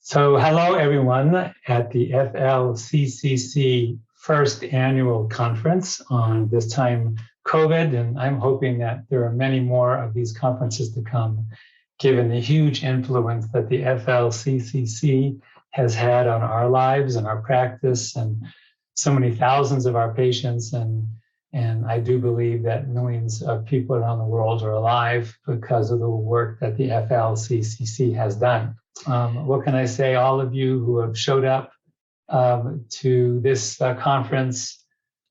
So hello, everyone, at the FLCCC first annual conference on this time COVID, and I'm hoping that there are many more of these conferences to come, given the huge influence that the FLCCC has had on our lives and our practice and so many thousands of our patients. And I do believe that millions of people around the world are alive because of the work that the FLCCC has done. What can I say? All of you who have showed up to this conference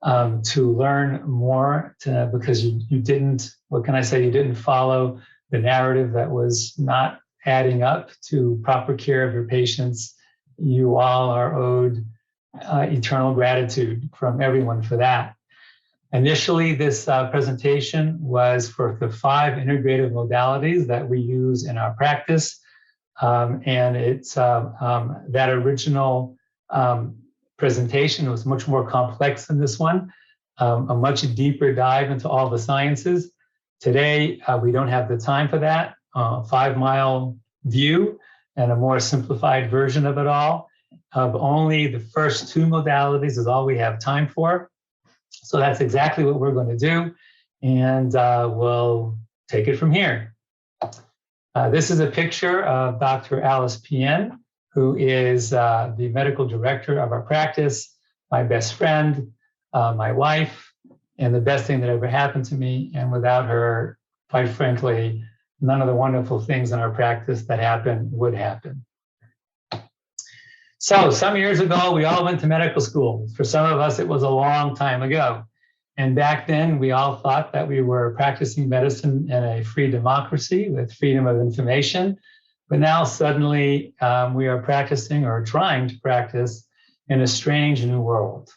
to learn more, because you didn't, what can I say? You didn't follow the narrative that was not adding up to proper care of your patients. You all are owed eternal gratitude from everyone for that. Initially, this presentation was for the 5 integrative modalities that we use in our practice. And it's that original presentation was much more complex than this one, a much deeper dive into all the sciences. Today, we don't have the time for that. 5-mile view and a more simplified version of it all. Of only the first 2 modalities is all we have time for. So that's exactly what we're going to do. And we'll take it from here. This is a picture of Dr. Alice Pien, who is the medical director of our practice, my best friend, my wife, and the best thing that ever happened to me. And without her, quite frankly, none of the wonderful things in our practice that happen would happen. So some years ago, we all went to medical school. For some of us, it was a long time ago. And back then, we all thought that we were practicing medicine in a free democracy with freedom of information. But now suddenly we are practicing or trying to practice in a strange new world.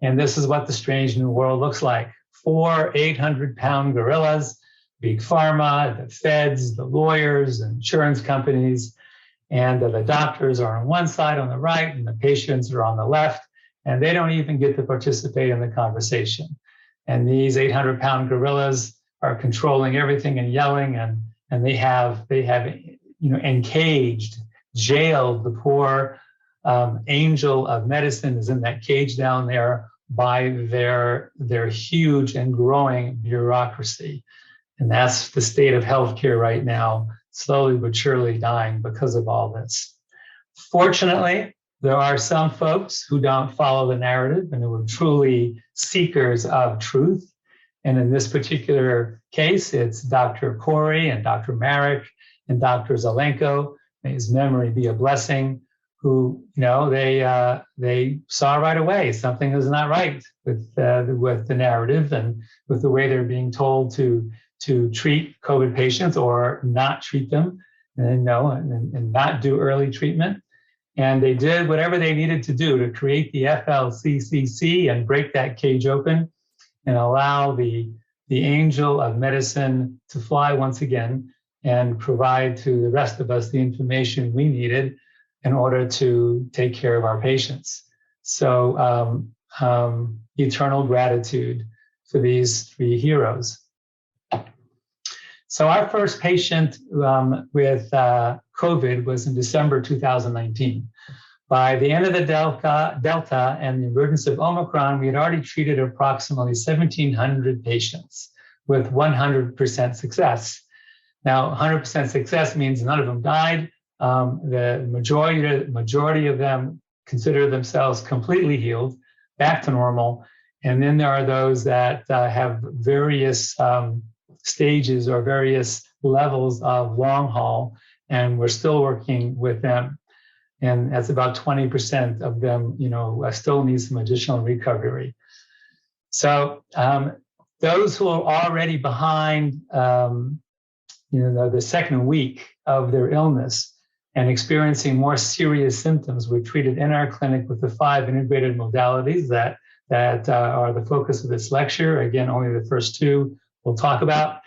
And this is what the strange new world looks like. 4 800-pound gorillas, big pharma, the feds, the lawyers, insurance companies, and the doctors are on one side on the right and the patients are on the left. And they don't even get to participate in the conversation. And these 800-pound gorillas are controlling everything and yelling, and they have encaged, jailed the poor angel of medicine is in that cage down there by their huge and growing bureaucracy. And that's the state of healthcare right now, slowly but surely dying because of all this. Fortunately, there are some folks who don't follow the narrative and who are truly seekers of truth. And in this particular case, it's Dr. Corey and Dr. Marek and Dr. Zelenko, may his memory be a blessing, who, they saw right away something is not right with the narrative and with the way they're being told to treat COVID patients or not treat them and not do early treatment. And they did whatever they needed to do to create the FLCCC and break that cage open and allow the angel of medicine to fly once again and provide to the rest of us the information we needed in order to take care of our patients. So eternal gratitude for these 3 heroes. So our first patient with COVID was in December 2019. By the end of the Delta and the emergence of Omicron, we had already treated approximately 1,700 patients with 100% success. Now, 100% success means none of them died. The majority of them consider themselves completely healed, back to normal. And then there are those that have various stages or various levels of long haul, and we're still working with them. And that's about 20% of them, still need some additional recovery. So those who are already behind, the second week of their illness and experiencing more serious symptoms were treated in our clinic with the 5 integrated modalities that are the focus of this lecture. Again, only the first 2 we'll talk about.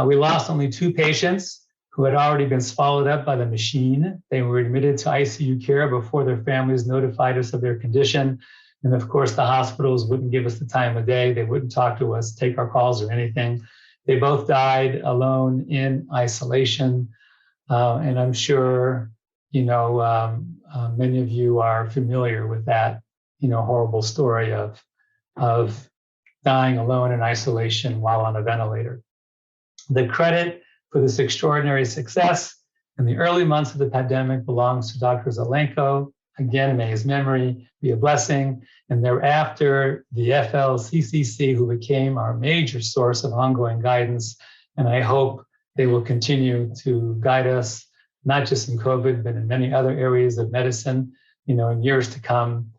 We lost only 2 patients who had already been swallowed up by the machine. They were admitted to ICU care before their families notified us of their condition. And of course, the hospitals wouldn't give us the time of day. They wouldn't talk to us, take our calls or anything. They both died alone in isolation. And I'm sure Many of you are familiar with that, horrible story of dying alone in isolation while on a ventilator. The credit for this extraordinary success in the early months of the pandemic belongs to Dr. Zelenko. Again, may his memory be a blessing. And thereafter, the FLCCC, who became our major source of ongoing guidance. And I hope they will continue to guide us, not just in COVID, but in many other areas of medicine, in years to come.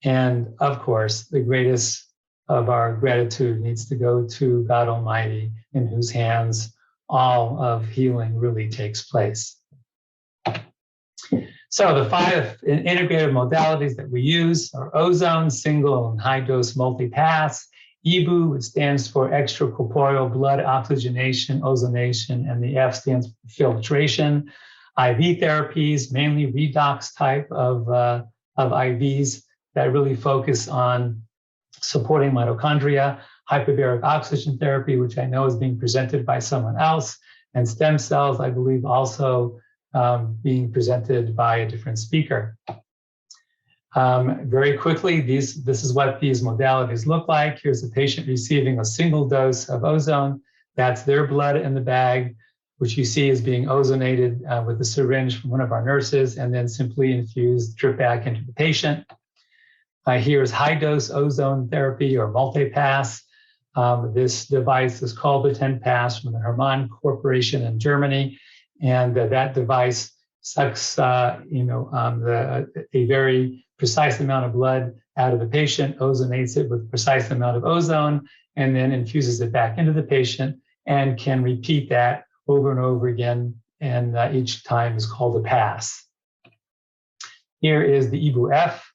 And of course, the greatest of our gratitude needs to go to God Almighty, in whose hands all of healing really takes place. So the 5 integrated modalities that we use are ozone, single and high dose multipass, EBU, which stands for extracorporeal blood oxygenation, ozonation, and the F stands for filtration. IV therapies, mainly redox type of IVs that really focus on supporting mitochondria, hyperbaric oxygen therapy, which I know is being presented by someone else, and stem cells, I believe, also being presented by a different speaker. Very quickly, this is what these modalities look like. Here's a patient receiving a single dose of ozone. That's their blood in the bag, which you see is being ozonated with a syringe from one of our nurses, and then simply infused, drip back into the patient. Here's high-dose ozone therapy or multipass. This device is called the 10-pass from the Hermann Corporation in Germany, and that device sucks a very precise amount of blood out of the patient, ozonates it with a precise amount of ozone, and then infuses it back into the patient, and can repeat that over and over again, and each time is called a pass. Here is the EBU-F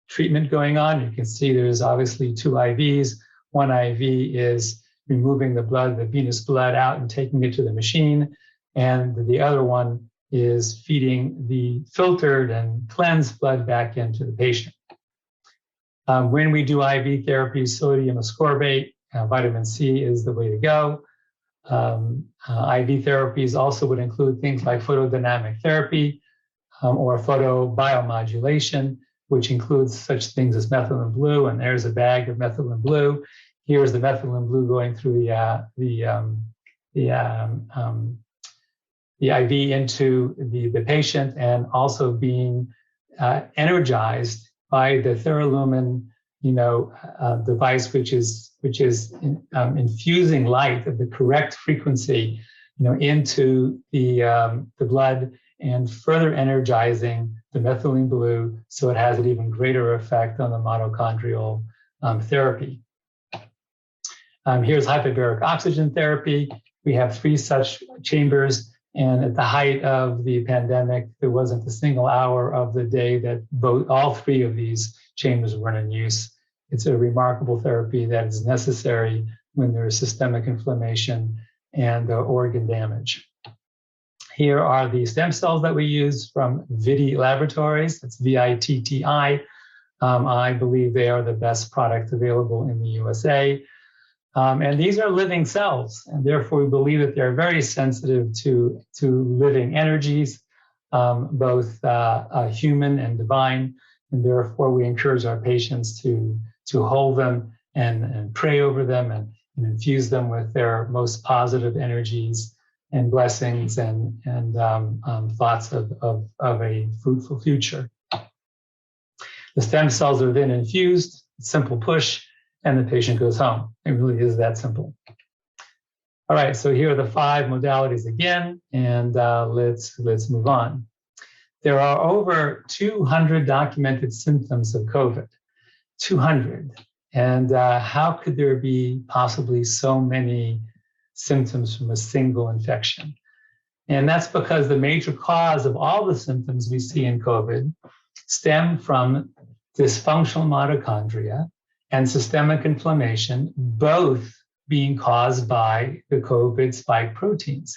treatment going on. You can see there's obviously 2 IVs. One IV is removing the blood, the venous blood out and taking it to the machine. And the other one is feeding the filtered and cleansed blood back into the patient. When we do IV therapy, sodium ascorbate, vitamin C is the way to go. IV therapies also would include things like photodynamic therapy or photobiomodulation, which includes such things as methylene blue. And there's a bag of methylene blue. Here's the methylene blue going through the IV into the patient, and also being energized by the Theralumen, device, which is infusing light of the correct frequency, into the blood and further energizing the methylene blue, so it has an even greater effect on the mitochondrial therapy. Here's hyperbaric oxygen therapy. We have 3 such chambers. And at the height of the pandemic, there wasn't a single hour of the day that all 3 of these chambers weren't in use. It's a remarkable therapy that is necessary when there is systemic inflammation and organ damage. Here are the stem cells that we use from Vitti Laboratories. That's VITTI. I believe they are the best product available in the USA. And these are living cells, and therefore we believe that they're very sensitive to living energies, both human and divine, and therefore we encourage our patients to hold them and pray over them and infuse them with their most positive energies and blessings and thoughts of a fruitful future. The stem cells are then infused, simple push, and the patient goes home. It really is that simple. All right, so here are the 5 modalities again, and let's move on. There are over 200 documented symptoms of COVID, 200. And how could there be possibly so many symptoms from a single infection? And that's because the major cause of all the symptoms we see in COVID stem from dysfunctional mitochondria and systemic inflammation, both being caused by the COVID spike proteins.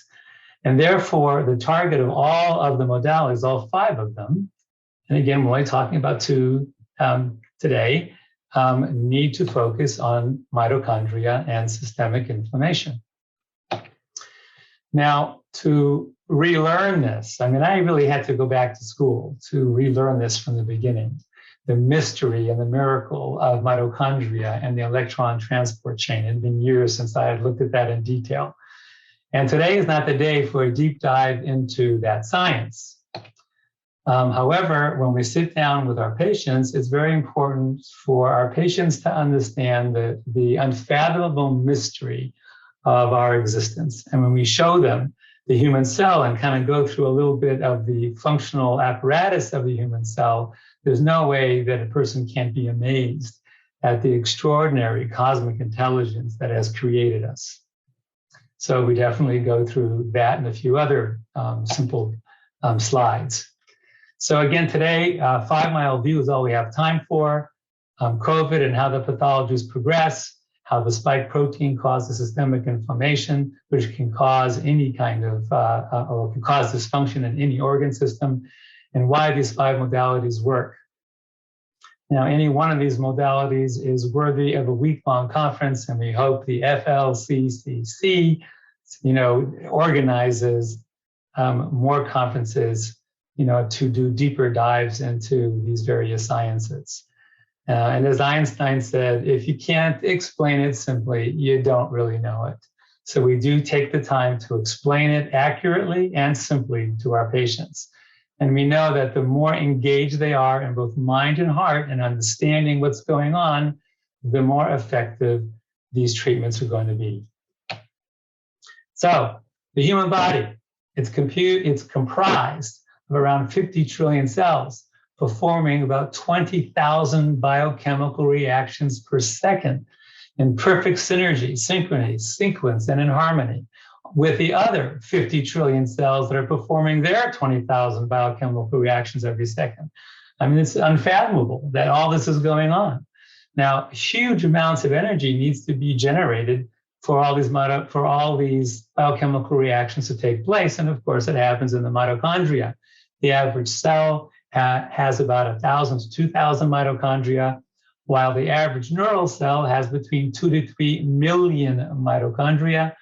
And therefore, the target of all of the modalities, all 5 of them, and again, we're only talking about 2 today, need to focus on mitochondria and systemic inflammation. Now, to relearn this. I mean, I really had to go back to school to relearn this from the beginning. The mystery and the miracle of mitochondria and the electron transport chain. It had been years since I had looked at that in detail. And today is not the day for a deep dive into that science. However, when we sit down with our patients, it's very important for our patients to understand the unfathomable mystery of our existence. And when we show them the human cell and kind of go through a little bit of the functional apparatus of the human cell, there's no way that a person can't be amazed at the extraordinary cosmic intelligence that has created us. So we definitely go through that and a few other simple slides. So again, today, 5 mile view is all we have time for. COVID and how the pathologies progress, how the spike protein causes systemic inflammation, which can cause any kind of, or can cause dysfunction in any organ system, and why these 5 modalities work. Now, any one of these modalities is worthy of a week-long conference, and we hope the FLCCC, organizes more conferences, to do deeper dives into these various sciences. And as Einstein said, if you can't explain it simply, you don't really know it. So we do take the time to explain it accurately and simply to our patients. And we know that the more engaged they are in both mind and heart and understanding what's going on, the more effective these treatments are going to be. So the human body, it's comprised of around 50 trillion cells, performing about 20,000 biochemical reactions per second in perfect synergy, synchrony, sequence, and in harmony with the other 50 trillion cells that are performing their 20,000 biochemical reactions every second. I mean, it's unfathomable that all this is going on. Now, huge amounts of energy needs to be generated for all these biochemical reactions to take place. And of course, it happens in the mitochondria. The average cell has about 1,000 to 2,000 mitochondria, while the average neural cell has between 2 to 3 million mitochondria.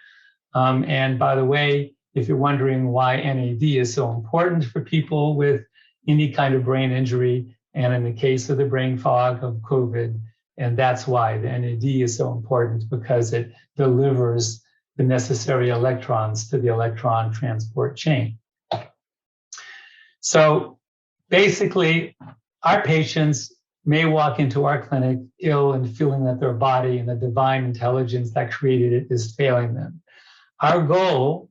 And by the way, if you're wondering why NAD is so important for people with any kind of brain injury, and in the case of the brain fog of COVID, and that's why the NAD is so important, because it delivers the necessary electrons to the electron transport chain. So basically, our patients may walk into our clinic ill and feeling that their body and the divine intelligence that created it is failing them. Our goal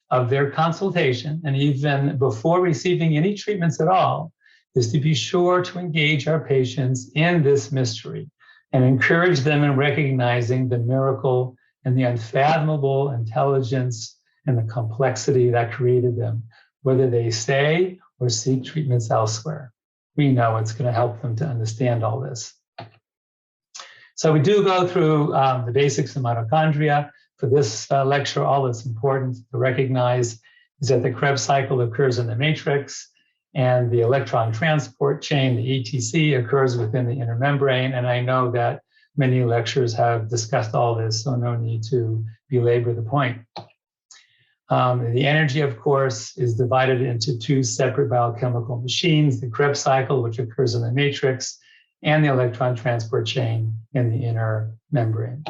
of their consultation, and even before receiving any treatments at all, is to be sure to engage our patients in this mystery and encourage them in recognizing the miracle and the unfathomable intelligence and the complexity that created them, whether they stay or seek treatments elsewhere. We know it's going to help them to understand all this. So we do go through the basics of mitochondria. For this lecture, all that's important to recognize is that the Krebs cycle occurs in the matrix, and the electron transport chain, the ETC, occurs within the inner membrane. And I know that many lectures have discussed all this, so no need to belabor the point. The energy, of course, is divided into 2 separate biochemical machines, the Krebs cycle, which occurs in the matrix, and the electron transport chain in the inner membrane.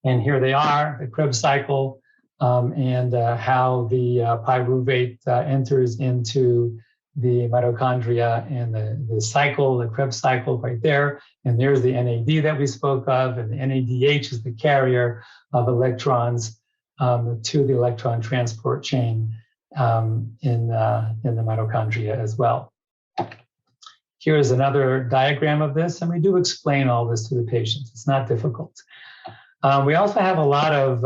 And here they are, the Krebs cycle, and how the pyruvate enters into the mitochondria and the cycle, the Krebs cycle right there. And there's the NAD that we spoke of, and the NADH is the carrier of electrons to the electron transport chain in the mitochondria as well. Here's another diagram of this, and we do explain all this to the patients. It's not difficult. We also have a lot of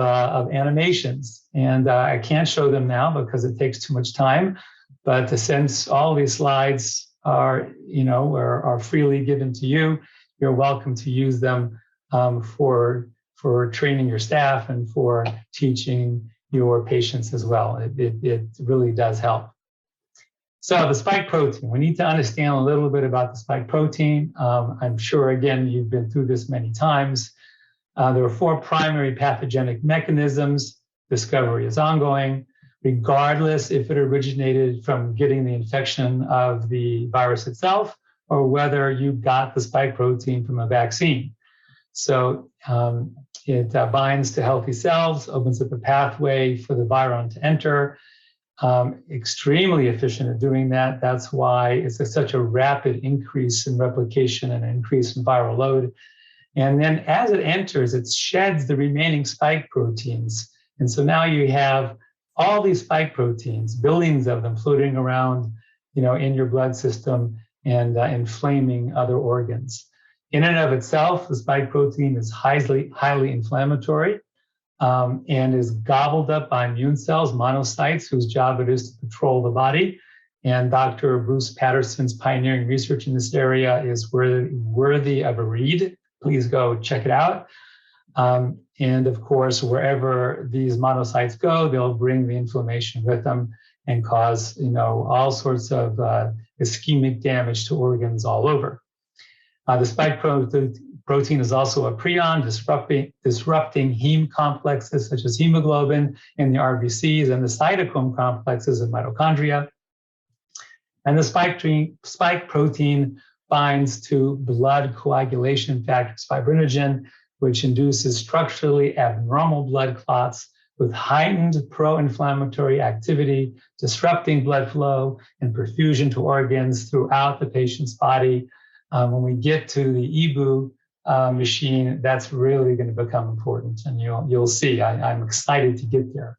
animations, and I can't show them now because it takes too much time. But since all these slides are freely given to you, you're welcome to use them for training your staff and for teaching your patients as well. It really does help. So the spike protein, we need to understand a little bit about the spike protein. I'm sure, again, you've been through this many times. There are 4 primary pathogenic mechanisms. Discovery is ongoing. regardless if it originated from getting the infection of the virus itself or whether you got the spike protein from a vaccine. So it binds to healthy cells, opens up a pathway for the viron to enter. Extremely efficient at doing that. That's why it's such a rapid increase in replication and increase in viral load. And then as it enters, it sheds the remaining spike proteins. And so now you have all these spike proteins, billions of them floating around, in your blood system and inflaming other organs. In and of itself, the spike protein is highly inflammatory and is gobbled up by immune cells, monocytes, whose job it is to patrol the body. And Dr. Bruce Patterson's pioneering research in this area is worthy of a read. Please go check it out. And of course, wherever these monocytes go, they'll bring the inflammation with them and cause, all sorts of ischemic damage to organs all over. The spike protein is also a prion, disrupting heme complexes such as hemoglobin in the RBCs and the cytochrome complexes in mitochondria. And the spike protein binds to blood coagulation factors, fibrinogen, which induces structurally abnormal blood clots with heightened pro-inflammatory activity, disrupting blood flow and perfusion to organs throughout the patient's body. When we get to the EBU machine, that's really going to become important, and you'll see. I'm excited to get there.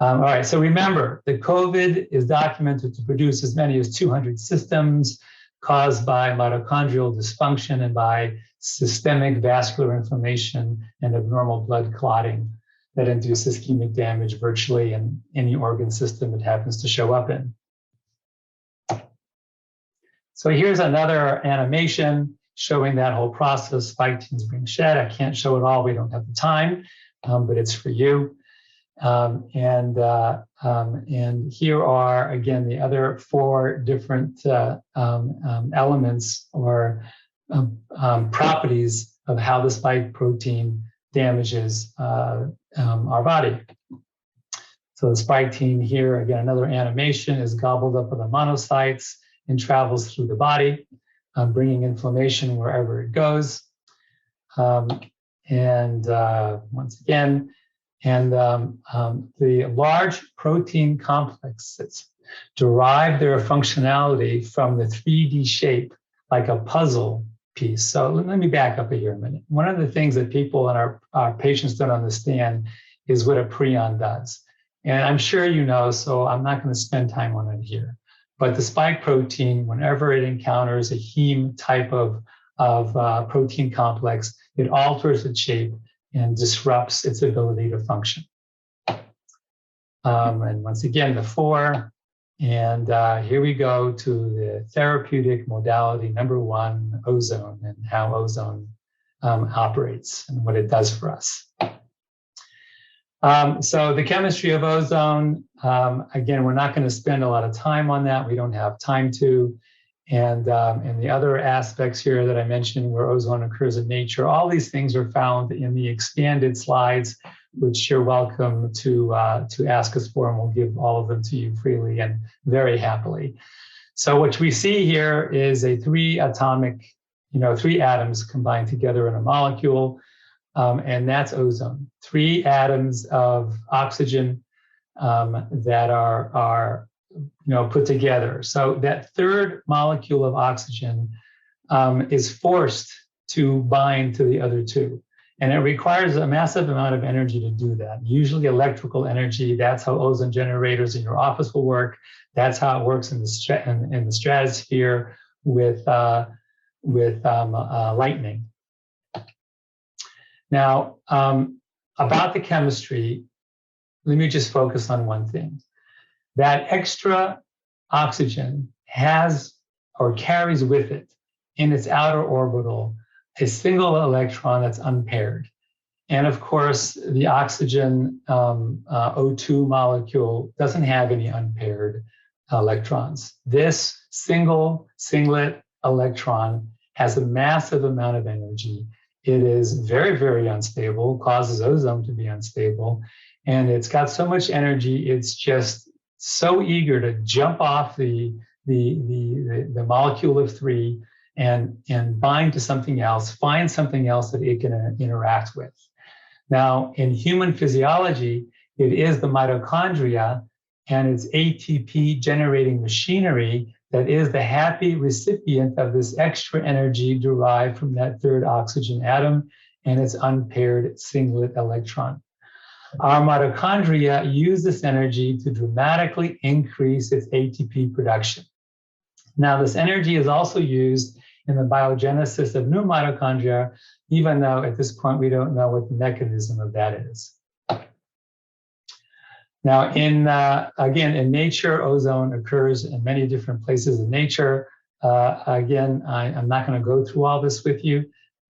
All right, so remember, the COVID is documented to produce as many as 200 systems caused by mitochondrial dysfunction and by systemic vascular inflammation and abnormal blood clotting that induce ischemic damage virtually in any organ system it happens to show up in. So here's another animation showing that whole process, spike proteins being shed. I can't show it all, we don't have the time, but it's for you. And here are, again, the other 4 different elements or properties of how the spike protein damages our body. So the spike protein here, again, another animation, is gobbled up by the monocytes and travels through the body, bringing inflammation wherever it goes. Once again, the large protein complexes derive their functionality from the 3D shape, like a puzzle piece. So let me back up here a minute. One of the things that people and our patients don't understand is what a prion does. And I'm sure you know, so I'm not going to spend time on it here. But the spike protein, whenever it encounters a heme type of protein complex, it alters its shape and disrupts its ability to function. And once again, the 4. And here we go to the therapeutic modality number 1, ozone, and how ozone operates and what it does for us. So the chemistry of ozone, again, we're not going to spend a lot of time on that. We don't have time to. And the other aspects here that I mentioned where ozone occurs in nature, all these things are found in the expanded slides, which you're welcome to ask us for, and we'll give all of them to you freely and very happily. So what we see here is a 3 atoms combined together in a molecule, and that's ozone. 3 atoms of oxygen that are put together. So that 3rd molecule of oxygen is forced to bind to the other 2. And it requires a massive amount of energy to do that. Usually electrical energy, that's how ozone generators in your office will work. That's how it works in the stratosphere with lightning. Now, about the chemistry, let me just focus on one thing. That extra oxygen has or carries with it in its outer orbital a single electron that's unpaired. And of course, the oxygen O2 molecule doesn't have any unpaired electrons. This singlet electron has a massive amount of energy. It is very, very unstable, causes ozone to be unstable. And it's got so much energy, it's just so eager to jump off the molecule of three and bind to something else, find something else that it can interact with. Now, in human physiology, it is the mitochondria and its ATP generating machinery that is the happy recipient of this extra energy derived from that third oxygen atom and its unpaired singlet electron. Our mitochondria use this energy to dramatically increase its ATP production. Now, this energy is also used in the biogenesis of new mitochondria, even though at this point we don't know what the mechanism of that is. Now, again, in nature, ozone occurs in many different places in nature. Again, I'm not going to go through all this with you,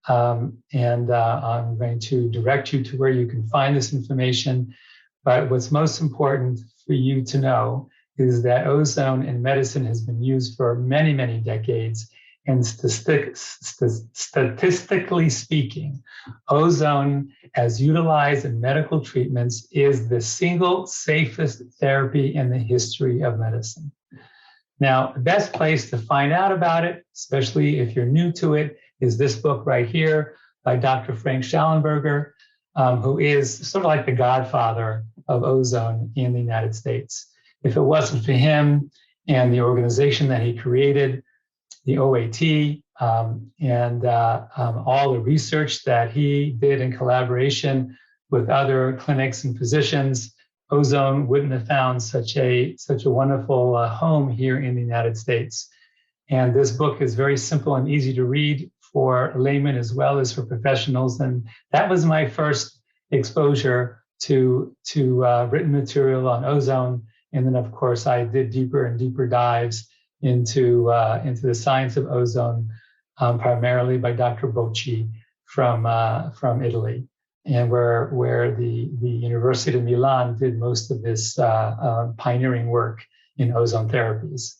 and I'm going to direct you to where you can find this information. But what's most important for you to know is that ozone in medicine has been used for many, many decades. And statistically speaking, ozone, as utilized in medical treatments, is the single safest therapy in the history of medicine. Now, the best place to find out about it, especially if you're new to it, is this book right here by Dr. Frank Schallenberger, who is sort of like the godfather of ozone in the United States. If it wasn't for him and the organization that he created, the OAT, and all the research that he did in collaboration with other clinics and physicians, ozone wouldn't have found such a wonderful home here in the United States. And this book is very simple and easy to read for laymen as well as for professionals. And that was my first exposure to written material on ozone. And then, of course, I did deeper and deeper dives into the science of ozone, primarily by Dr. Bocci from Italy, and where the University of Milan did most of this pioneering work in ozone therapies.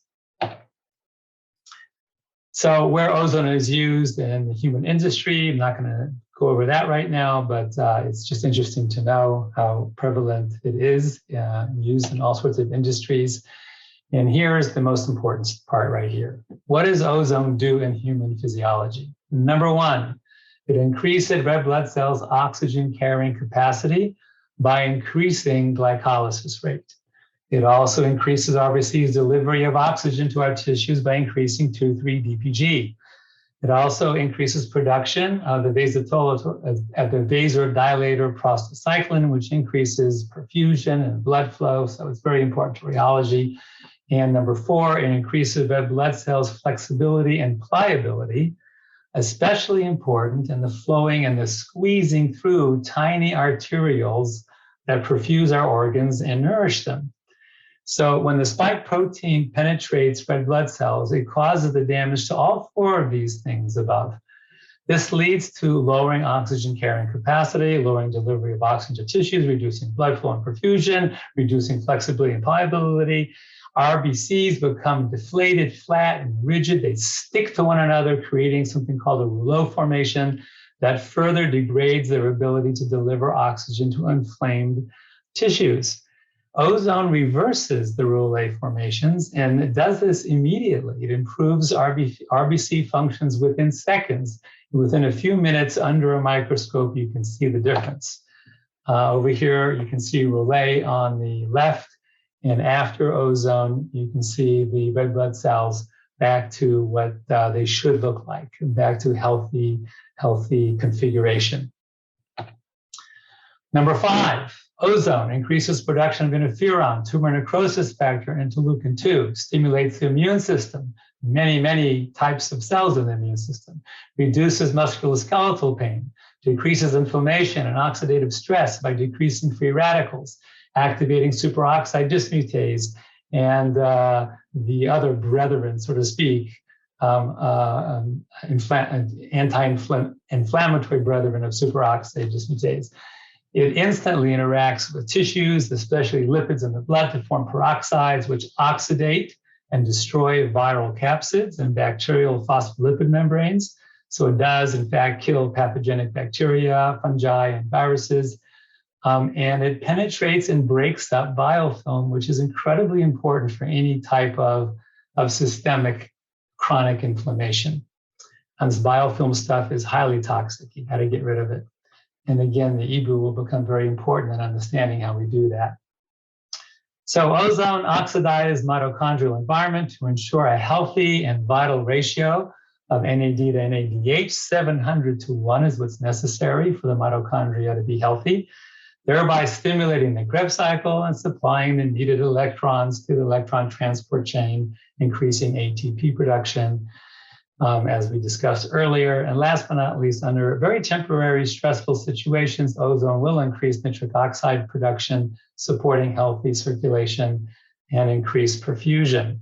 So where ozone is used in the human industry, I'm not going to go over that right now, but it's just interesting to know how prevalent it is, used in all sorts of industries. And here's the most important part right here. What does ozone do in human physiology? Number one, it increases red blood cells' oxygen carrying capacity by increasing glycolysis rate. It also increases RBC's delivery of oxygen to our tissues by increasing 2,3-DPG. It also increases production of the vasodilator prostacyclin, which increases perfusion and blood flow. So it's very important to rheology. And number four, it increases red blood cells' flexibility and pliability, especially important in the flowing and the squeezing through tiny arterioles that perfuse our organs and nourish them. So when the spike protein penetrates red blood cells, it causes the damage to all four of these things above. This leads to lowering oxygen carrying capacity, lowering delivery of oxygen to tissues, reducing blood flow and perfusion, reducing flexibility and pliability. RBCs become deflated, flat, and rigid. They stick to one another, creating something called a rouleau formation that further degrades their ability to deliver oxygen to inflamed tissues. Ozone reverses the rouleau formations, and it does this immediately. It improves RBC functions within seconds. Within a few minutes under a microscope, you can see the difference. Over here, you can see rouleau on the left. And after ozone, you can see the red blood cells back to what they should look like, back to healthy configuration. Number five, ozone increases production of interferon, tumor necrosis factor, interleukin-2, stimulates the immune system, many types of cells in the immune system, reduces musculoskeletal pain, decreases inflammation and oxidative stress by decreasing free radicals, activating superoxide dismutase, and the other brethren, so to speak, anti-inflammatory brethren of superoxide dismutase. It instantly interacts with tissues, especially lipids in the blood, to form peroxides, which oxidate and destroy viral capsids and bacterial phospholipid membranes. So it does, in fact, kill pathogenic bacteria, fungi, and viruses. And it penetrates and breaks up biofilm, which is incredibly important for any type of systemic chronic inflammation. And this biofilm stuff is highly toxic. You got to get rid of it. And again, the EBU will become very important in understanding how we do that. So ozone oxidizes mitochondrial environment to ensure a healthy and vital ratio of NAD to NADH. 700 to 1 is what's necessary for the mitochondria to be healthy, thereby stimulating the Krebs cycle and supplying the needed electrons to the electron transport chain, increasing ATP production, as we discussed earlier. And last but not least, under very temporary stressful situations, ozone will increase nitric oxide production, supporting healthy circulation and increased perfusion.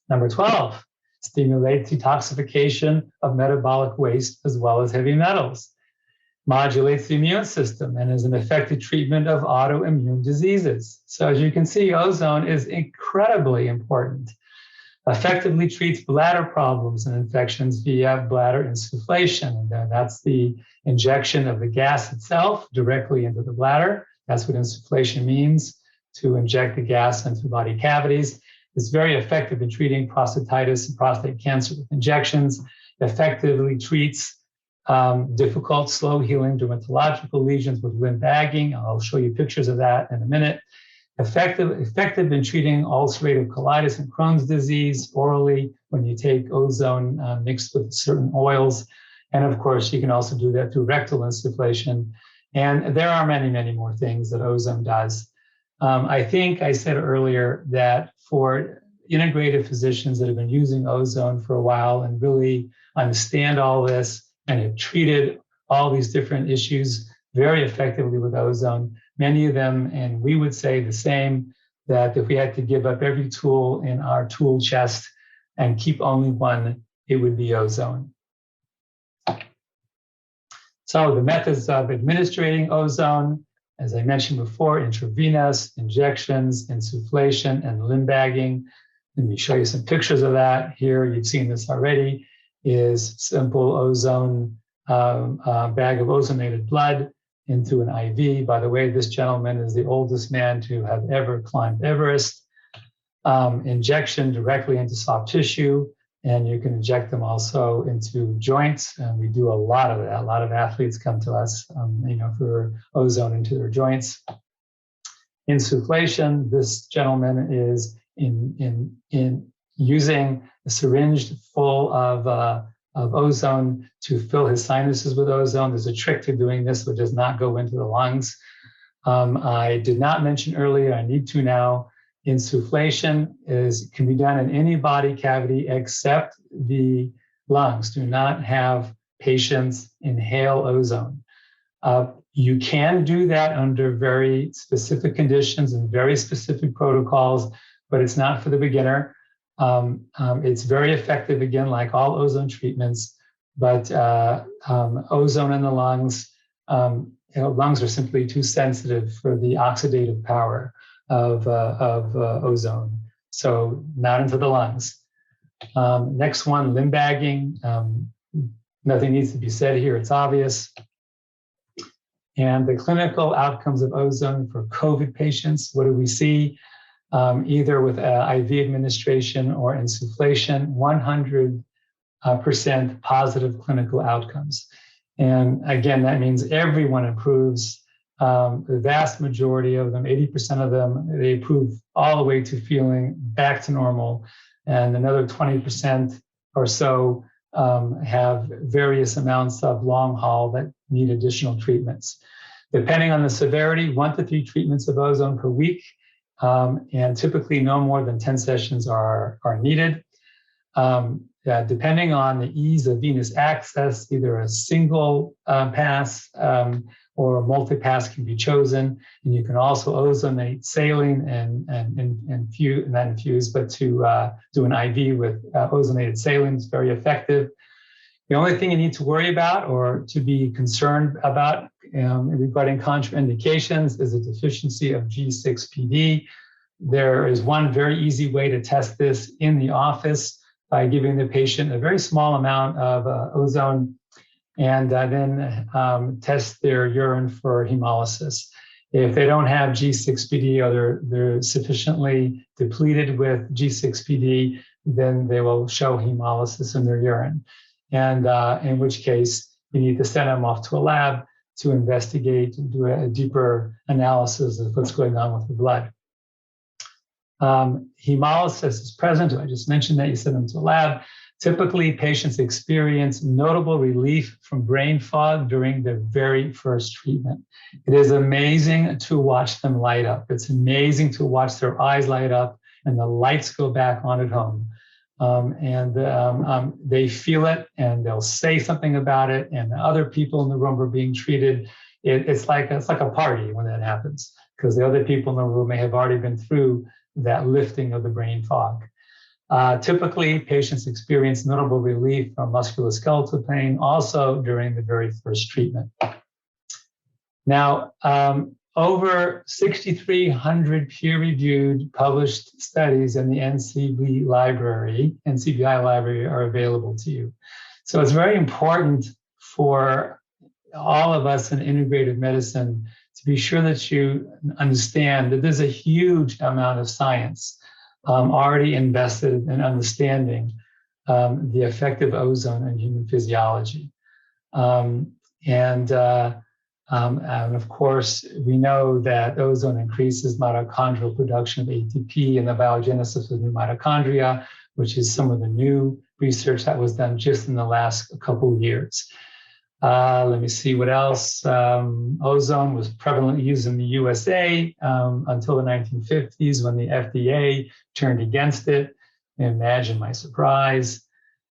Number 12, stimulates detoxification of metabolic waste as well as heavy metals. Modulates the immune system and is an effective treatment of autoimmune diseases. So as you can see, ozone is incredibly important. Effectively treats bladder problems and infections via bladder insufflation. And that's the injection of the gas itself directly into the bladder. That's what insufflation means, to inject the gas into body cavities. It's very effective in treating prostatitis and prostate cancer with injections. Effectively treats difficult, slow healing dermatological lesions with lymph bagging. I'll show you pictures of that in a minute. Effective in treating ulcerative colitis and Crohn's disease orally when you take ozone mixed with certain oils. And of course, you can also do that through rectal insufflation. And there are many, many more things that ozone does. I think I said earlier that for integrative physicians that have been using ozone for a while and really understand all this and have treated all these different issues very effectively with ozone, many of them, and we would say the same, that if we had to give up every tool in our tool chest and keep only one, it would be ozone. So the methods of administering ozone, as I mentioned before, intravenous, injections, insufflation, and limb bagging. Let me show you some pictures of that. Here, you've seen this already, is simple ozone, bag of ozonated blood into an IV. By the way, this gentleman is the oldest man to have ever climbed Everest. Injection directly into soft tissue, and you can inject them also into joints. And we do a lot of that. A lot of athletes come to us, for ozone into their joints. Insufflation, this gentleman is in using a syringe full of ozone to fill his sinuses with ozone. There's a trick to doing this, which does not go into the lungs. I did not mention earlier, I need to now, insufflation can be done in any body cavity except the lungs. Do not have patients inhale ozone. You can do that under very specific conditions and very specific protocols, but it's not for the beginner. It's very effective, again, like all ozone treatments, but ozone in the lungs, lungs are simply too sensitive for the oxidative power of ozone. So not into the lungs. Next one, limb bagging. Nothing needs to be said here, it's obvious. And the clinical outcomes of ozone for COVID patients, what do we see? Either with IV administration or insufflation, 100% positive clinical outcomes. And again, that means everyone improves. The vast majority of them, 80% of them, they improve all the way to feeling back to normal. And another 20% or so have various amounts of long haul that need additional treatments. Depending on the severity, 1 to 3 treatments of ozone per week. And typically no more than 10 sessions are needed. Depending on the ease of venous access, either a single pass or a multi-pass can be chosen. And you can also ozonate saline and not infuse, but to do an IV with ozonated saline is very effective. The only thing you need to worry about or to be concerned about regarding contraindications is a deficiency of G6PD. There is one very easy way to test this in the office by giving the patient a very small amount of ozone and then test their urine for hemolysis. If they don't have G6PD or they're sufficiently depleted with G6PD, then they will show hemolysis in their urine. And in which case, you need to send them off to a lab to investigate and do a deeper analysis of what's going on with the blood. Hemolysis is present. I just mentioned that. You send them to a lab. Typically, patients experience notable relief from brain fog during their very first treatment. It is amazing to watch them light up. It's amazing to watch their eyes light up and the lights go back on at home. They feel it and they'll say something about it, and the other people in the room are being treated. It's like a party when that happens, because the other people in the room may have already been through that lifting of the brain fog. Typically, patients experience notable relief from musculoskeletal pain also during the very first treatment. Now, over 6,300 peer-reviewed published studies in the NCBI library are available to you. So it's very important for all of us in integrative medicine to be sure that you understand that there's a huge amount of science already invested in understanding the effect of ozone in human physiology. And of course, we know that ozone increases mitochondrial production of ATP and the biogenesis of new mitochondria, which is some of the new research that was done just in the last couple of years. Let me see what else. Ozone was prevalently used in the USA until the 1950s, when the FDA turned against it. Imagine my surprise.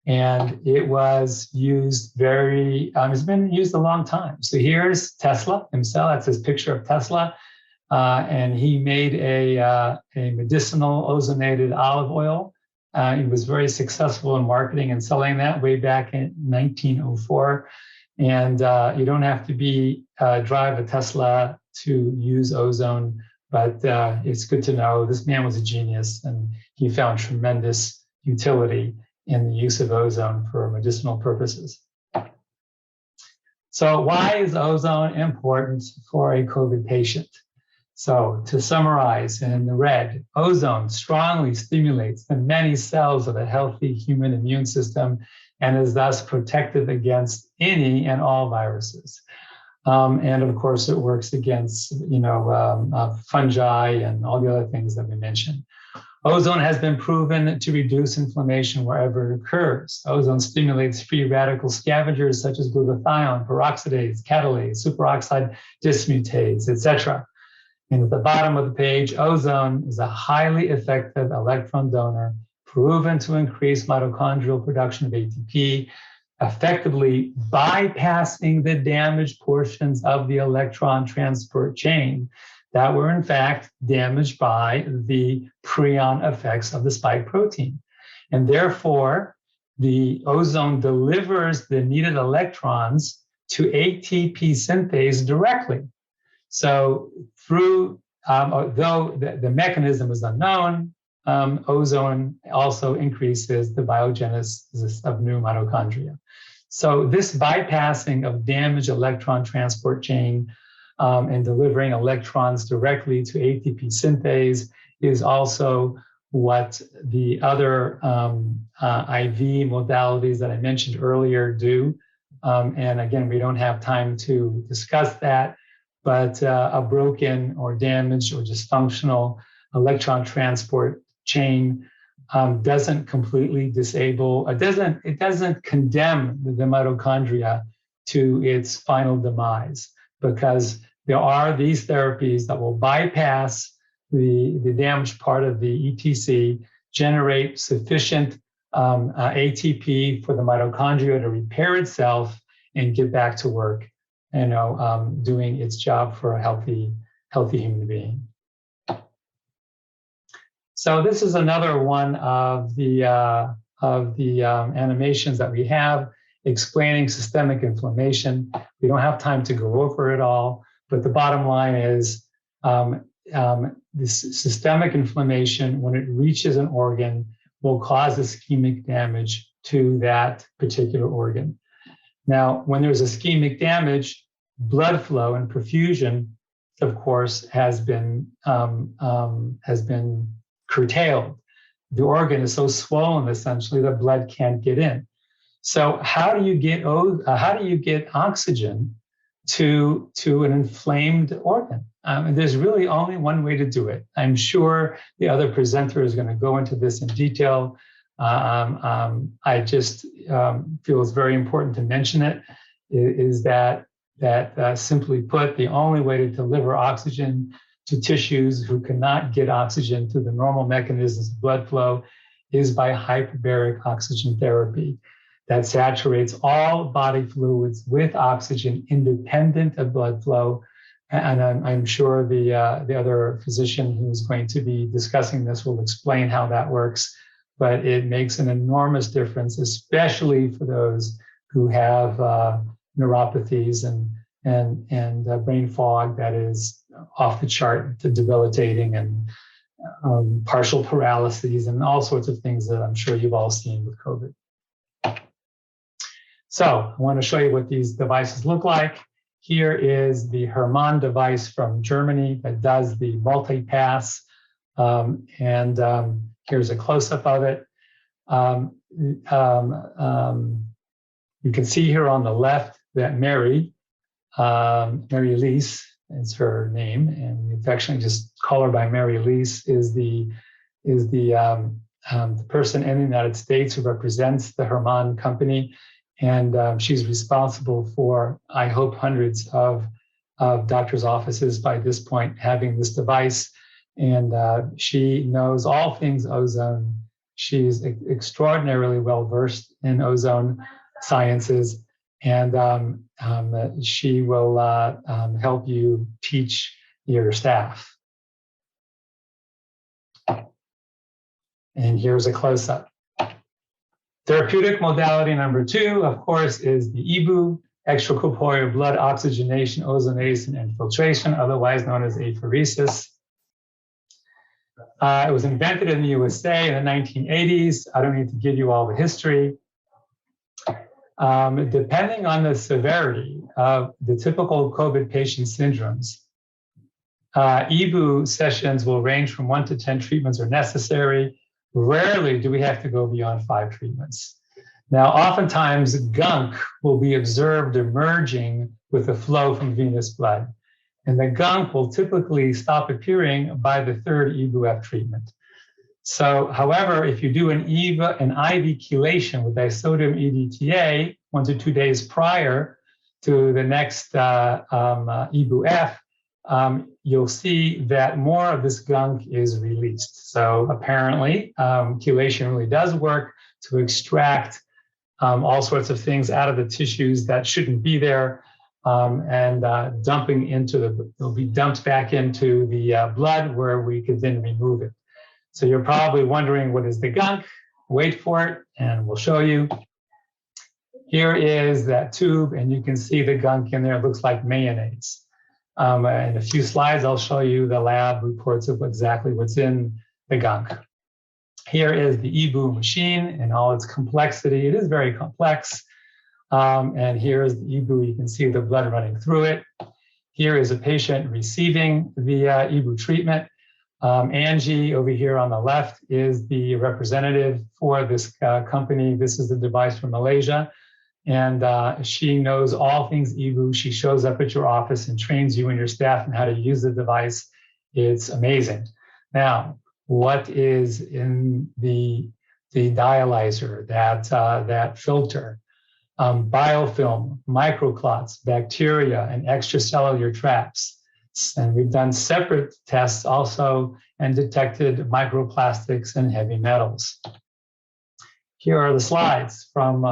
And it was used it's been used a long time. So here's Tesla himself. That's his picture of Tesla. And he made a medicinal ozonated olive oil. He was very successful in marketing and selling that way back in 1904. And you don't have to drive a Tesla to use ozone, but it's good to know this man was a genius, and he found tremendous utility in the use of ozone for medicinal purposes. So why is ozone important for a COVID patient? So to summarize in the red, ozone strongly stimulates the many cells of a healthy human immune system and is thus protective against any and all viruses. And of course, it works against fungi and all the other things that we mentioned. Ozone has been proven to reduce inflammation wherever it occurs. Ozone stimulates free radical scavengers such as glutathione, peroxidase, catalase, superoxide dismutase, etc. And at the bottom of the page, ozone is a highly effective electron donor, proven to increase mitochondrial production of ATP, effectively bypassing the damaged portions of the electron transport chain that were in fact damaged by the prion effects of the spike protein. And therefore, the ozone delivers the needed electrons to ATP synthase directly. So through, though the mechanism is unknown, ozone also increases the biogenesis of new mitochondria. So this bypassing of damaged electron transport chain and delivering electrons directly to ATP synthase is also what the other IV modalities that I mentioned earlier do. And again, we don't have time to discuss that, but a broken or damaged or dysfunctional electron transport chain doesn't completely disable, it doesn't condemn the mitochondria to its final demise, because there are these therapies that will bypass the damaged part of the ETC, generate sufficient ATP for the mitochondria to repair itself and get back to work, doing its job for a healthy human being. So this is another one of the animations that we have explaining systemic inflammation. We don't have time to go over it all, but the bottom line is this systemic inflammation, when it reaches an organ, will cause ischemic damage to that particular organ. Now, when there's ischemic damage, blood flow and perfusion, of course, has been curtailed. The organ is so swollen, essentially, that blood can't get in. So, how do you get oxygen to an inflamed organ? And there's really only one way to do it. I'm sure the other presenter is going to go into this in detail. I just feel it's very important to mention it, is that simply put, the only way to deliver oxygen to tissues who cannot get oxygen through the normal mechanisms of blood flow is by hyperbaric oxygen therapy that saturates all body fluids with oxygen independent of blood flow. And I'm sure the other physician who's going to be discussing this will explain how that works. But it makes an enormous difference, especially for those who have neuropathies and brain fog that is off the chart, debilitating, and partial paralyses and all sorts of things that I'm sure you've all seen with COVID. So I want to show you what these devices look like. Here is the Hermann device from Germany that does the multi-pass, here's a close-up of it. You can see here on the left that Mary Elise is her name, and we affectionately just call her by Mary Elise, is the person in the United States who represents the Hermann company. And she's responsible for, I hope, hundreds of doctors' offices by this point having this device. And she knows all things ozone. She's extraordinarily well-versed in ozone sciences. And she will help you teach your staff. And here's a close-up. Therapeutic modality number 2, of course, is the EBU, extracorporeal blood oxygenation, ozonation, and filtration, otherwise known as apheresis. It was invented in the USA in the 1980s. I don't need to give you all the history. Depending on the severity of the typical COVID patient syndromes, EBU sessions will range from 1 to 10 treatments are necessary. Rarely do we have to go beyond 5 treatments. Now, oftentimes gunk will be observed emerging with the flow from venous blood. And the gunk will typically stop appearing by the 3rd EBU-F treatment. So, however, if you do an IV chelation with disodium EDTA 1 to 2 days prior to the next EBU-F, you'll see that more of this gunk is released. So apparently, chelation really does work to extract all sorts of things out of the tissues that shouldn't be there, and they'll be dumped back into the blood where we could then remove it. So you're probably wondering, what is the gunk? Wait for it, and we'll show you. Here is that tube, and you can see the gunk in there. It looks like mayonnaise. In a few slides, I'll show you the lab reports of exactly what's in the gunk. Here is the EBU machine in all its complexity. It is very complex. And here is the EBU. You can see the blood running through it. Here is a patient receiving the EBU treatment. Angie over here on the left is the representative for this company. This is the device from Malaysia. And she knows all things EBU. She shows up at your office and trains you and your staff on how to use the device. It's amazing. Now, what is in the dialyzer, that filter? Biofilm, microclots, bacteria, and extracellular traps. And we've done separate tests also and detected microplastics and heavy metals. Here are the slides from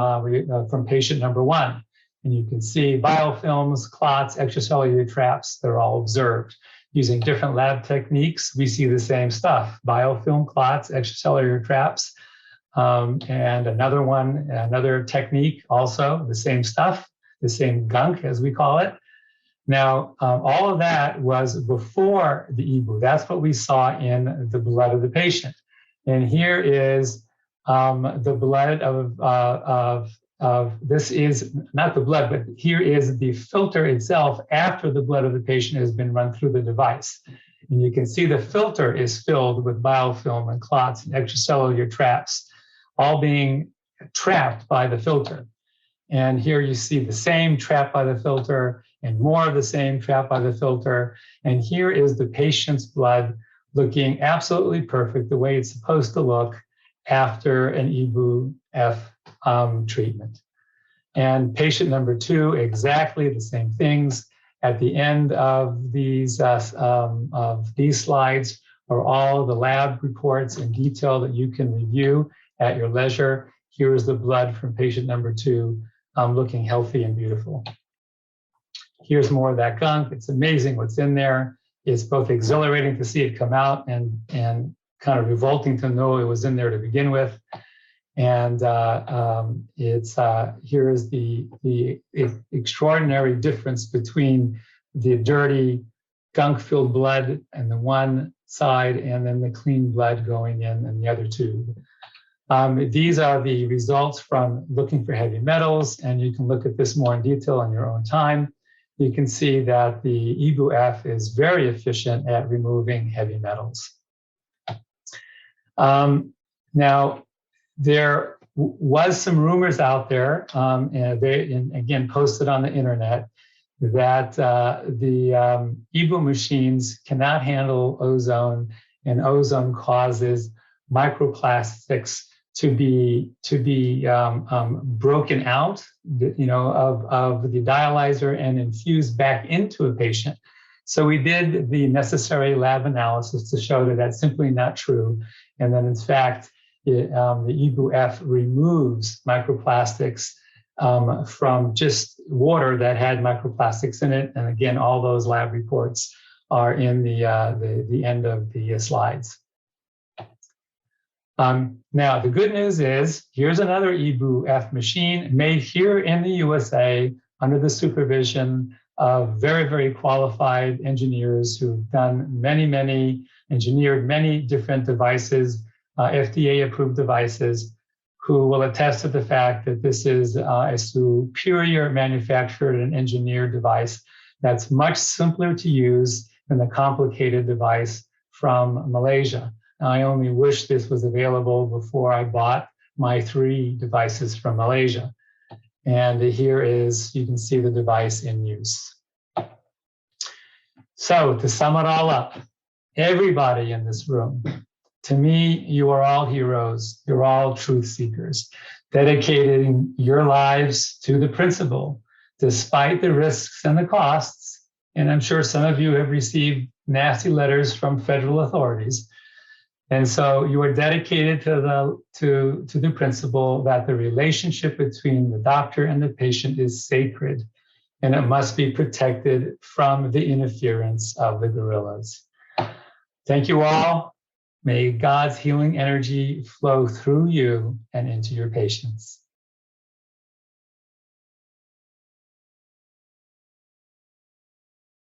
patient number 1. And you can see biofilms, clots, extracellular traps, they're all observed. Using different lab techniques, we see the same stuff: biofilm, clots, extracellular traps. And another technique, also the same stuff, the same gunk as we call it. Now, all of that was before the EBU. That's what we saw in the blood of the patient. And here is the blood of this is not the blood, but here is the filter itself after the blood of the patient has been run through the device. And you can see the filter is filled with biofilm and clots and extracellular traps, all being trapped by the filter. And here you see the same trapped by the filter and more of the same trapped by the filter. And here is the patient's blood looking absolutely perfect, the way it's supposed to look after an EBU-F treatment. And patient number 2, exactly the same things. At the end of these slides are all the lab reports in detail that you can review at your leisure. Here is the blood from patient number 2, looking healthy and beautiful. Here's more of that gunk. It's amazing what's in there. It's both exhilarating to see it come out and kind of revolting to know it was in there to begin with. And here is the extraordinary difference between the dirty gunk-filled blood on the one side and then the clean blood going in the other tube. These are the results from looking for heavy metals, and you can look at this more in detail on your own time. You can see that the EBU-F is very efficient at removing heavy metals. Now, there was some rumors out there, and again posted on the internet, that the EBU machines cannot handle ozone, and ozone causes microplastics to be broken out, of the dialyzer and infused back into a patient. So we did the necessary lab analysis to show that that's simply not true, and that in fact the EBU-F removes microplastics from just water that had microplastics in it. And again, all those lab reports are in the end of the slides. Now, the good news is, here's another EBU-F machine made here in the USA under the supervision of very, very qualified engineers who've engineered many different devices, FDA-approved devices, who will attest to the fact that this is a superior manufactured and engineered device that's much simpler to use than the complicated device from Malaysia. I only wish this was available before I bought my 3 devices from Malaysia. And here is, you can see the device in use. So to sum it all up, everybody in this room, to me, you are all heroes. You're all truth seekers, dedicating your lives to the principle, despite the risks and the costs. And I'm sure some of you have received nasty letters from federal authorities. And so you are dedicated to the principle that the relationship between the doctor and the patient is sacred, and it must be protected from the interference of the guerrillas. Thank you all. May God's healing energy flow through you and into your patients.